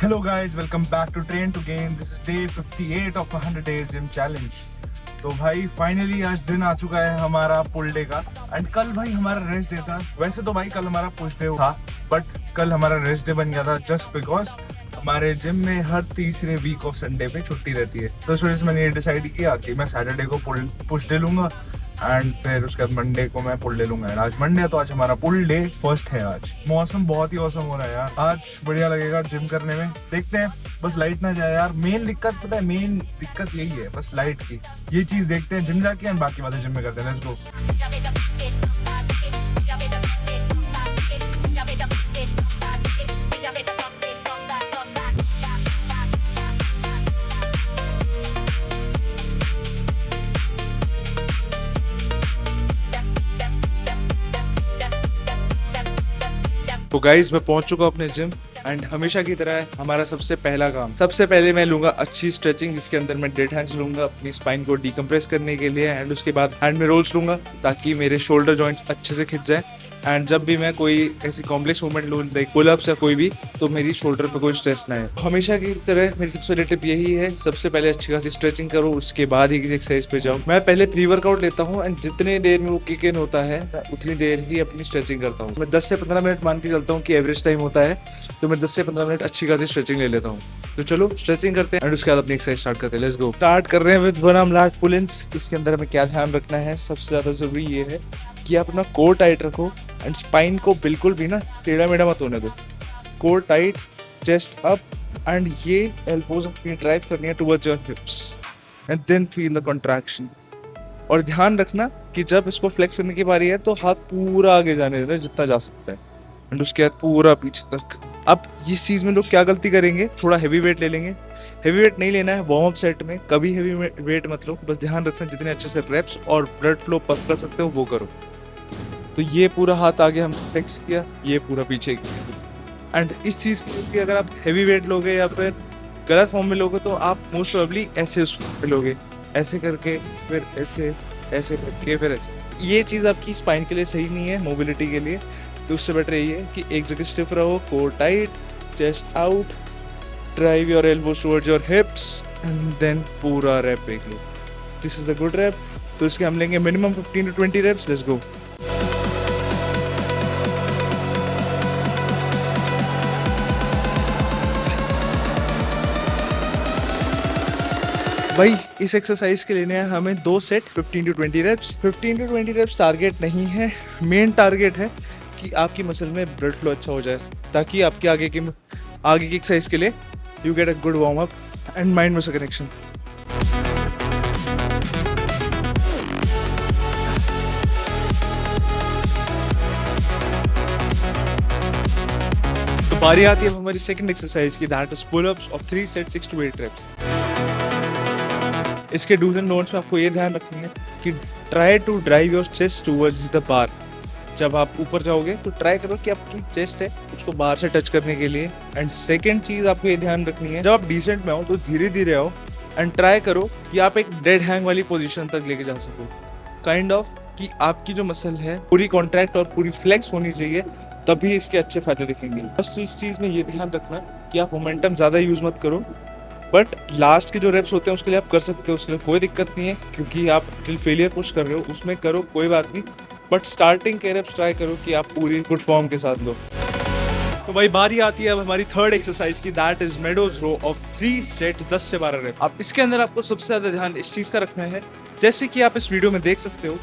Hello guys, welcome back to Train to Gain. This is day 58 of 100 days gym challenge. तो भाई finally आज दिन आ चुका है हमारा पुल डे का एंड कल भाई हमारा रेस्ट डे था। वैसे तो भाई कल हमारा पुश डे था बट कल हमारा रेस्ट डे बन गया था जस्ट बिकॉज हमारे जिम में हर तीसरे वीक ऑफ संडे पे छुट्टी रहती है। तो इस वजह से मैंने ये डिसाइड किया कि मैं सैटरडे को पुश डे लूंगा एंड फिर उसके बाद मंडे को मैं पुल डे लूंगा। एंड आज मंडे है तो आज हमारा पुल डे फर्स्ट है। आज मौसम बहुत ही औसम हो रहा है यार, आज बढ़िया लगेगा जिम करने में। देखते हैं, बस लाइट ना जाए यार। मेन दिक्कत पता है, मेन दिक्कत यही है बस लाइट की। ये चीज देखते हैं जिम जाके एंड बाकी बातें जिम में करते हैं। Let's go. तो गाइज मैं पहुंच चुका हूं अपने जिम एंड हमेशा की तरह हमारा सबसे पहला काम, सबसे पहले मैं लूंगा अच्छी स्ट्रेचिंग जिसके अंदर मैं डेड हैंड्स लूंगा अपनी स्पाइन को डीकम्प्रेस करने के लिए एंड उसके बाद हैंड में रोल्स लूंगा ताकि मेरे शोल्डर जॉइंट्स अच्छे से खिंच जाए। एंड जब भी मैं कोई ऐसी कॉम्प्लेक्स मूवमेंट लूँ लाइक पुलअप्स या कोई भी, तो मेरी शोल्डर पे कोई स्ट्रेस ना है। हमेशा की तरह मेरी सबसे बड़ी टिप यही है, सबसे पहले अच्छी खासी स्ट्रेचिंग करो उसके बाद ही किसी एक्सरसाइज पे जाओ। मैं पहले प्री वर्कआउट लेता हूँ एंड जितने देर में वो किक इन होता है उतनी देर ही अपनी स्ट्रेचिंग करता हूँ। मैं 10 से 15 मिनट मान के चलता हूँ कि एवरेज टाइम होता है, तो मैं 10 से 15 मिनट अच्छी खासी स्ट्रेचिंग ले लेता हूँ। तो चलो स्ट्रेचिंग करते हैं एंड उसके बाद अपनी एक्सरसाइज स्टार्ट करते हैं। Let's go. स्टार्ट कर रहे हैं with one arm lat pull ins. इसके अंदर हमें क्या ध्यान रखना है, सबसे ज्यादा जरूरी ये है कि आप अपना कोर टाइट रखो एंड स्पाइन को बिल्कुल भी ना टेढ़ा मेढ़ा मत होने दो। Core tight, chest up and ये एल्बोज अपनी ड्राइव करनी है towards your hips and then feel the contraction. और ध्यान रखना कि जब इसको फ्लेक्स करने की बारी है तो हाथ पूरा आगे जाने देना जितना जा सकता है एंड उसके बाद पूरा पीछे तक। अब इस चीज में लोग क्या गलती करेंगे, थोड़ा हैवी वेट ले लेंगे। हैवी वेट नहीं लेना है वार्म अप सेट में, कभी हैवी वेट मत लो। बस ध्यान रखना जितने अच्छे से रेप्स और ब्लड फ्लो पंप कर सकते हो वो करो। तो ये पूरा हाथ आगे हम फ्लेक्स किया, ये पूरा पीछे किया। एंड इस चीज़ के लिए अगर आप हैवी वेट लोगे या फिर गलत फॉर्म में लोगे तो आप मोस्ट प्रोबेबली ऐसे उस फॉर्म में लोगे, ऐसे करके फिर ऐसे, ऐसे करके फिर ऐसे। ये चीज़ आपकी स्पाइन के लिए सही नहीं है, मोबिलिटी के लिए। तो उससे बेटर यही है कि एक जगह स्टिफ रहो, core tight, chest out, drive your elbows towards your hips and then पूरा रैप देख लो। This is the good rep. तो इसके हम लेंगे minimum 15 to 20 reps। Let's go. भाई इस एक्सरसाइज के लेने हैं हमें 2 set 15 to 20 reps। 15 to 20 reps target नहीं है, मेन टारगेट है कि आपकी मसल में ब्लड फ्लो अच्छा हो जाए ताकि आपके आगे की एक्सरसाइज के लिए you get a good warm up and mind muscle connection. तो बारी आती है हमारी सेकंड एक्सरसाइज की, that is pull ups of 3 sets 6 to 8 reps। इसके डूज एंड डोंट्स में आपको ये ध्यान रखनी है कि try to drive your chest towards the bar. जब आप ऊपर जाओगे तो ट्राई करो कि आपकी चेस्ट है उसको बाहर से टच करने के लिए। एंड सेकंड चीज आपको ये ध्यान रखनी है, जब आप डिसेंट में आओ तो धीरे धीरे आओ एंड ट्राई करो कि आप एक डेड हैंग वाली पोजीशन तक लेके जा सको। काइंड ऑफ कि आपकी जो मसल है पूरी कॉन्ट्रैक्ट और पूरी फ्लेक्स होनी चाहिए, तभी इसके अच्छे फायदे दिखेंगे। बस इस चीज में ये ध्यान रखना कि आप मोमेंटम ज्यादा यूज मत करो, बट लास्ट के जो रेप्स होते हैं उसके लिए आप कर सकते हो, उसके लिए कोई दिक्कत नहीं है क्योंकि आप टिल फेलियर पुश कर रहे हो उसमें करो, कोई बात नहीं। बट स्टार्टिंग के रेप्स ट्राई करो कि आप पूरी गुड फॉर्म के साथ लो। तो भाई बारी आती है अब हमारी थर्ड एक्सरसाइज की, that is meadows row of 3 set 10 से 12 रेप। अब इसके अंदर आपको सबसे ज्यादा ध्यान इस चीज का रखना है, जैसे कि आप इस वीडियो में देख सकते हो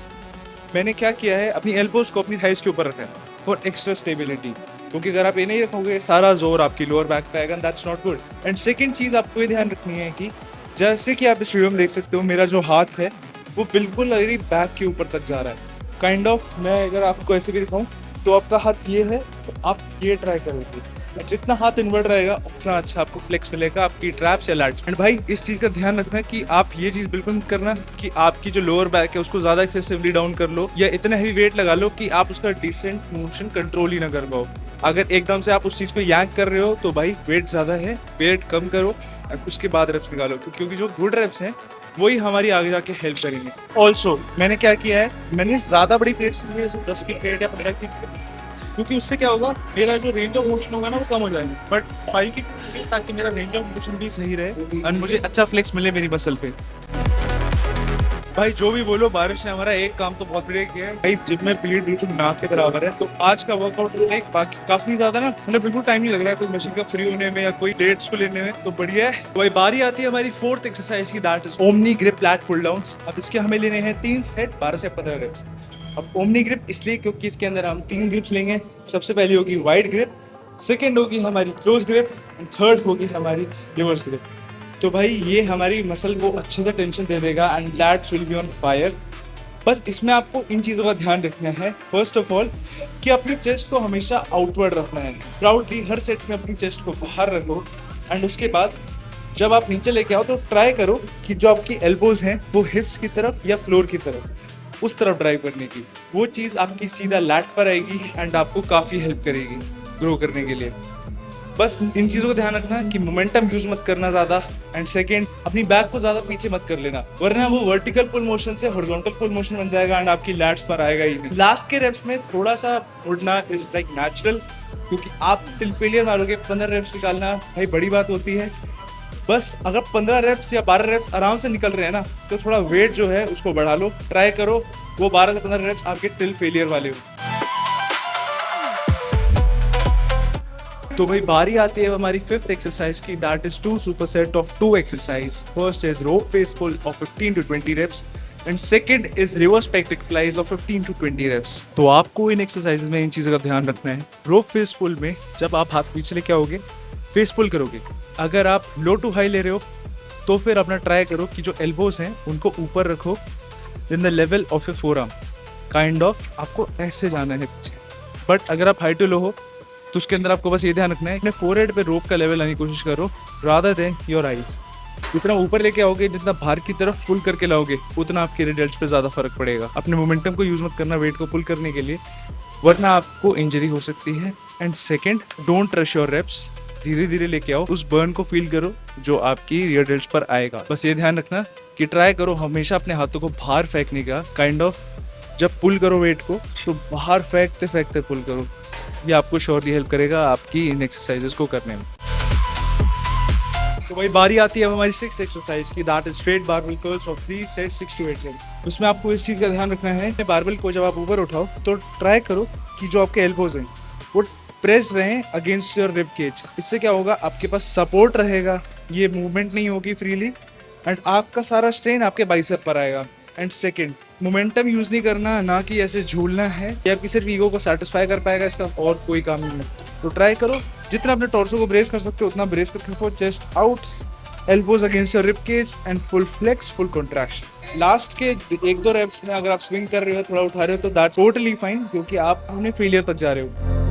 मैंने क्या किया है, अपनी एल्बोज को अपनी थाइस के ऊपर रखा है फॉर एक्स्ट्रा स्टेबिलिटी। क्योंकि अगर आप ये नहीं रखोगे सारा जोर आपकी लोअर बैक पे आएगा, that's not good. And second चीज आपको ये ध्यान रखनी है कि जैसे कि आप इस वीडियो में देख सकते हो मेरा जो हाथ है वो बिल्कुल मेरी बैक के ऊपर तक जा रहा है। काइंड ऑफ मैं अगर आपको ऐसे भी दिखाऊं तो आपका हाथ ये है, तो आप ये ट्राई करोगे, जितना हाथ इन्वर्ट रहेगा उतना अच्छा आपको फ्लेक्स मिलेगा आपकी ट्रैप्स या लैट्स। एंड भाई इस चीज का ध्यान रखना कि आप ये चीज बिल्कुल मत करना कि आपकी जो लोअर बैक है उसको ज्यादा एक्सेसिवली डाउन कर लो या इतना हैवी वेट लगा लो कि आप उसका डिसेंट मोशन कंट्रोल ही ना कर पाओ। अगर एकदम से आप उस चीज को यांक कर रहे हो तो भाई वेट ज्यादा है, वेट कम करो और उसके बाद रेप्स निकालो, क्योंकि जो गुड रेप्स हैं वही हमारी आगे जाके हेल्प करेंगे। ऑल्सो मैंने क्या किया है, मैंने ज्यादा बड़ी प्लेट्स ली है, जैसे 10 की प्लेट या 15 की, क्योंकि उससे क्या होगा, मेरा जो रेंज ऑफ मोशन होगा ना वो कम हो जाएगा, बट फाइव की ताकि मेरा रेंज ऑफ मोशन भी सही रहे और मुझे अच्छा फ्लेक्स मिले मेरी मसल पे। भाई जो भी बोलो, बारिश ने हमारा एक काम तो बहुत बढ़िया किया है भाई, जिम में भीड़ बिल्कुल ना के बराबर है। तो आज का वर्कआउट एक बाकी काफी ज्यादा ना, मतलब बिल्कुल टाइम नहीं लग रहा है कोई मशीन का फ्री होने में या कोई डेट्स को लेने में, तो बढ़िया है। तो भाई बारी आती है हमारी फोर्थ एक्सरसाइज की, that is omni grip lat pull downs. अब इसके हमें लेने हैं 3 सेट 12 से 15 रेप्स। अब ओमनी ग्रिप इसलिए क्योंकि इसके अंदर हम 3 ग्रिप्स लेंगे। सबसे पहली होगी वाइड ग्रिप, सेकेंड होगी हमारी क्लोज ग्रिप एंड थर्ड होगी हमारी रिवर्स ग्रिप। तो भाई ये हमारी मसल को अच्छे से टेंशन दे देगा and lats will be on fire. बस इसमें आपको इन चीज़ों का ध्यान रखना है, फर्स्ट ऑफ ऑल कि अपनी चेस्ट को हमेशा आउटवर्ड रखना है, प्राउडली हर सेट में अपनी चेस्ट को बाहर रखो। एंड उसके बाद जब आप नीचे लेके आओ तो ट्राई करो कि जो आपकी एल्बोज हैं वो हिप्स की तरफ या फ्लोर की तरफ, उस तरफ ड्राइव करने की। वो चीज़ आपकी सीधा लैट पर आएगी एंड आपको काफ़ी हेल्प करेगी ग्रो करने के लिए। बस इन चीज़ों का ध्यान रखना कि मोमेंटम यूज मत करना ज़्यादा, एंड सेकेंड अपनी बैक को ज़्यादा पीछे मत कर लेना, वरना वो वर्टिकल पुल मोशन से हॉरिजॉन्टल पुल मोशन बन जाएगा एंड आपकी लैट्स पर आएगा ही नहीं। लास्ट के रेप्स में थोड़ा सा उड़ना इज लाइक नेचुरल, क्योंकि आप टिल फेलियर मारोगे 15 रेप्स निकालना भाई बड़ी बात होती है। बस अगर 15 रेप्स या 12 रेप्स आराम से निकल रहे हैं ना, तो थोड़ा वेट जो है उसको बढ़ा लो, ट्राई करो वो 12 से 15 रेप्स आपके टिल फेलियर वाले हो। तो भाई बारी आती है हमारी फिफ्थ एक्सरसाइज की, that is 2 superset of 2 exercise. First is rope face pull of 15 to 20 reps and second is reverse pec deck flies of 15 to 20 reps। तो आपको इन एक्सरसाइजेज में इन चीज़ों का ध्यान रखना है। रोप फेस पुल में जब आप हाथ पीछे लेके आओगे, फेस पुल करोगे, अगर आप लो टू हाई ले रहे हो तो फिर अपना ट्राई करो कि जो एल्बोज हैं उनको ऊपर रखो in the level of A forearm, kind of आपको ऐसे जाना है पीछे। बट अगर आप हाई टू लो हो तो उसके अंदर आपको बस ये ध्यान रखना है अपने फोरहेड पे रोप का लेवल लाने की कोशिश करो रादर देन योर आईज। जितना ऊपर लेके आओगे, जितना बाहर की तरफ पुल करके लाओगे, उतना आपके रिजल्ट्स पे ज़्यादा फर्क पड़ेगा। अपने मोमेंटम को यूज़ मत करना वेट को पुल करने के लिए, वरना आपको इंजरी हो सकती है। And second, don't rush your reps, धीरे धीरे लेके आओ, उस बर्न को फील करो जो आपकी रिजल्ट्स पर आएगा। बस ये ध्यान रखना कि ट्राई करो हमेशा अपने हाथों को बाहर फेंकने का, काइंड ऑफ जब पुल करो वेट को तो बाहर फेंकते फेंकते पुल करो। ये आपको श्योरली हेल्प करेगा आपकी इन एक्सरसाइजेस को करने में। तो भाई बारी आती है हमारी 6th एक्सरसाइज की, that is straight barbell curls of 3 sets 6 to 8 reps। उसमें आपको इस चीज़ का ध्यान रखना है, बारबेल को जब आप ऊपर उठाओ तो ट्राई करो कि जो आपके एल्बोज हैं वो प्रेस्ड रहें अगेंस्ट योर रिब केज। इससे क्या होगा, आपके पास सपोर्ट रहेगा, ये मूवमेंट नहीं होगी फ्रीली एंड आपका सारा स्ट्रेन आपके बाइसेप पर आएगा। एंड सेकेंड, मोमेंटम यूज नहीं करना, ना कि ऐसे झूलना है, ये आपकी सिर्फ ईगो को सेटिस्फाई कर पाएगा, इसका और कोई काम नहीं है। तो ट्राई करो जितना अपने टॉर्सो को ब्रेस कर सकते हो उतना ब्रेस करके रखो, chest out, elbows against your rib cage and full flex, full contraction. Last के 1-2 रेप्स में अगर आप स्विंग कर रहे हो, थोड़ा उठा रहे हो, तो दैट्स टोटली फाइन, क्योंकि आप अपने फेलियर तक जा रहे हो।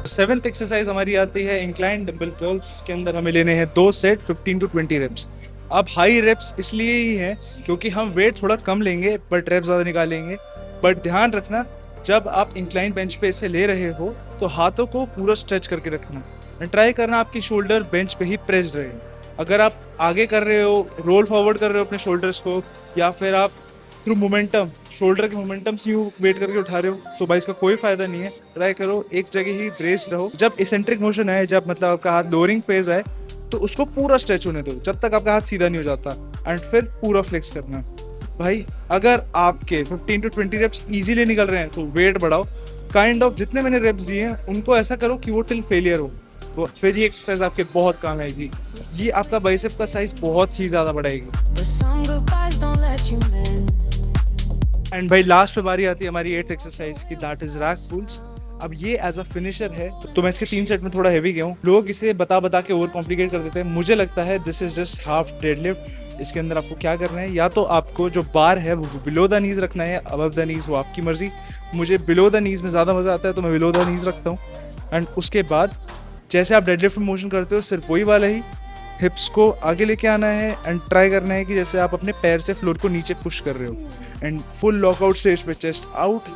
7th एक्सरसाइज हमारी आती है इंक्लाइन डंबल कर्ल्स। इसके अंदर हमें लेने हैं 2 सेट 15 to 20 reps। अब हाई रेप्स इसलिए ही है क्योंकि हम वेट थोड़ा कम लेंगे बट रेप्स ज़्यादा निकालेंगे। बट ध्यान रखना जब आप इंक्लाइन बेंच पे इसे ले रहे हो तो हाथों को पूरा स्ट्रेच करके रखना एंड ट्राई करना आपकी शोल्डर बेंच पे ही प्रेस्ड रहे। अगर आप आगे कर रहे हो, रोल फॉरवर्ड कर रहे हो अपने शोल्डर्स को, या फिर आप थ्रू मोमेंटम, शोल्डर के मोमेंटम से यूँ वेट करके उठा रहे हो, तो भाई इसका कोई फायदा नहीं है। ट्राई करो एक जगह ही ब्रेस्ड रहो। जब इसेंट्रिक मोशन आए, जब मतलब आपका हाथ लोअरिंग फेज आए, तो उसको पूरा स्ट्रेच होने दो जब तक आपका हाथ सीधा नहीं हो जाता एंड फिर पूरा फ्लेक्स करना। भाई अगर आपके 15 to 20 रेप्स इजीली निकल रहे हैं तो वेट बढ़ाओ, काइंड ऑफ जितने मैंने रेप्स दिए हैं उनको ऐसा करो कि वो टिल फेलियर हो, तो फिर ये एक्सरसाइज आपके बहुत काम आएगी। ये आपका बाइसेप का साइज बहुत ही ज़्यादा बढ़ाएगी। एंड भाई लास्ट पे बारी आती है हमारी 8th एक्सरसाइज की, दैट इज रैक पुल्स। अब ये एज अ फिनिशर है, तो मैं इसके 3 सेट में थोड़ा हैवी गया हूँ। लोग इसे बता के ओवर कॉम्प्लिकेट कर देते हैं, मुझे लगता है this is just half deadlift. इसके अंदर आपको क्या करना है, या तो आपको जो बार है वो बिलो द नीज रखना है, अबव द नीज वो आपकी मर्जी। मुझे बिलो द नीज में ज़्यादा मज़ा आता है तो मैं बिलो द नीज रखता हूँ। एंड उसके बाद जैसे आप डेडलिफ्ट में मोशन करते हो सिर्फ वही वाला ही, हिप्स को आगे लेके आना है एंड ट्राई करना है कि जैसे आप अपने पैर से फ्लोर को नीचे पुश कर रहे हो एंड फुल लॉकआउट स्टेज पे चेस्ट आउट,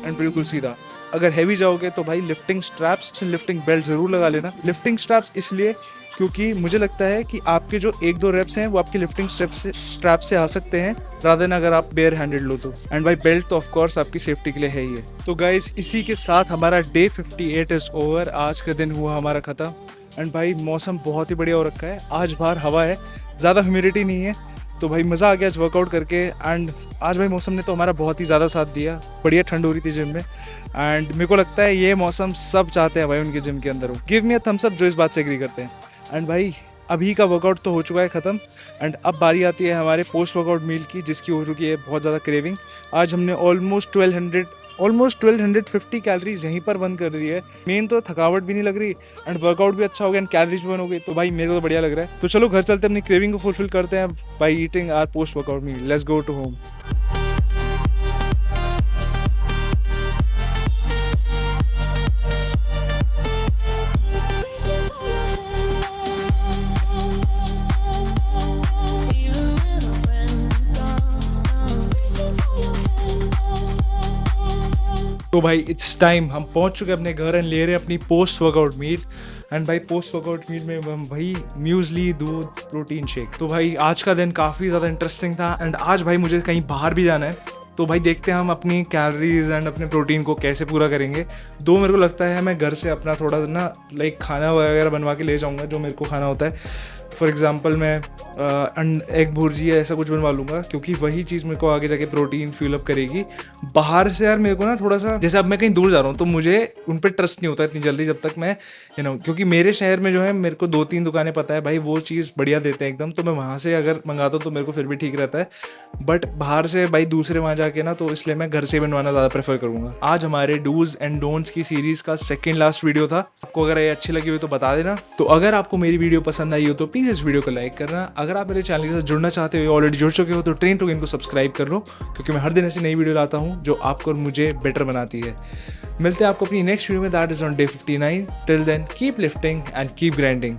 एंड बिल्कुल सीधा। अगर हैवी जाओगे तो भाई लिफ्टिंग स्ट्रैप्स से लिफ्टिंग बेल्ट ज़रूर लगा लेना। लिफ्टिंग स्ट्रैप्स इसलिए क्योंकि मुझे लगता है कि आपके जो 1-2 रेप्स हैं वो आपकी लिफ्टिंग स्ट्रैप से आ सकते हैं रादर देन अगर आप बेयर हैंडेड लो तो। एंड भाई बेल्ट तो ऑफ कोर्स आपकी सेफ्टी के लिए है ही है। तो गाइस इसी के साथ हमारा डे 58 इज़ ओवर। आज का दिन हुआ हमारा ख़त्म। एंड भाई मौसम बहुत ही बढ़िया हो रखा है। आज बाहर हवा है, ज़्यादा ह्यूमिडिटी नहीं है, तो भाई मज़ा आ गया आज वर्कआउट करके। एंड आज भाई मौसम ने तो हमारा बहुत ही ज़्यादा साथ दिया। बढ़िया ठंड हो रही थी जिम में एंड मेरे को लगता है ये मौसम सब चाहते हैं भाई उनके जिम के अंदर हो। Give me a thumbs up जो इस बात से एग्री करते हैं। एंड भाई अभी का वर्कआउट तो हो चुका है ख़त्म एंड अब बारी आती है हमारे पोस्ट वर्कआउट मील की, जिसकी हो चुकी है बहुत ज़्यादा क्रेविंग। आज हमने ऑलमोस्ट 1250 कैलोरीज यहीं पर बंद कर दी है। मेन तो थकावट भी नहीं लग रही एंड वर्कआउट भी अच्छा हो गया एंड कैलोरीज भी बंद हो गई, तो भाई मेरे को तो बढ़िया लग रहा है। तो चलो घर चलते अपनी क्रेविंग को फुलफिल करते हैं by eating our post workout meal. Let's go to home. तो भाई इट्स टाइम, हम पहुंच चुके हैं अपने घर एंड ले रहे हैं अपनी पोस्ट वर्कआउट मील। एंड भाई पोस्ट वर्कआउट मील में हम भाई म्यूजली, दूध, प्रोटीन शेक। तो भाई आज का दिन काफ़ी ज़्यादा इंटरेस्टिंग था एंड आज भाई मुझे कहीं बाहर भी जाना है, तो भाई देखते हैं हम अपनी कैलोरीज एंड अपने प्रोटीन को कैसे पूरा करेंगे। दो मेरे को लगता है मैं घर से अपना थोड़ा ना लाइक खाना वगैरह बनवा के ले जाऊँगा जो मेरे को खाना होता है। फॉर एग्जांपल मैं एग भुर्जी या ऐसा कुछ बनवा लूँगा, क्योंकि वही चीज़ मेरे को आगे जाके प्रोटीन फ्यूल अप करेगी। बाहर से यार मेरे को ना थोड़ा सा, जैसे अब मैं कहीं दूर जा रहा हूँ तो मुझे उन पर ट्रस्ट नहीं होता इतनी जल्दी जब तक मैं क्योंकि मेरे शहर में जो है मेरे को 2-3 दुकानें पता है भाई वो चीज़ बढ़िया देते हैं एकदम, तो मैं वहाँ से अगर मंगाता हूँ तो मेरे को फिर भी ठीक रहता है। बट बाहर से भाई दूसरे वहाँ जाके ना, तो इसलिए मैं घर से बनवाना ज़्यादा प्रेफर करूँगा। आज हमारे डूज एंड डोंट्स की सीरीज़ का सेकेंड लास्ट वीडियो था। आपको अगर ये अच्छी लगी हुई तो बता देना। तो अगर आपको मेरी वीडियो पसंद आई हो तो प्लीज़ इस वीडियो को लाइक करना। अगर आप मेरे चैनल के साथ जुड़ना चाहते हो, ऑलरेडी जुड़ चुके हो, तो ट्रेन टू गेन को सब्सक्राइब कर लो, क्योंकि मैं हर दिन ऐसी नई वीडियो लाता हूँ जो आपको और मुझे बेटर बनाती है। मिलते हैं आपको अपनी नेक्स्ट वीडियो में, that is on day 59। Till then keep lifting and keep grinding.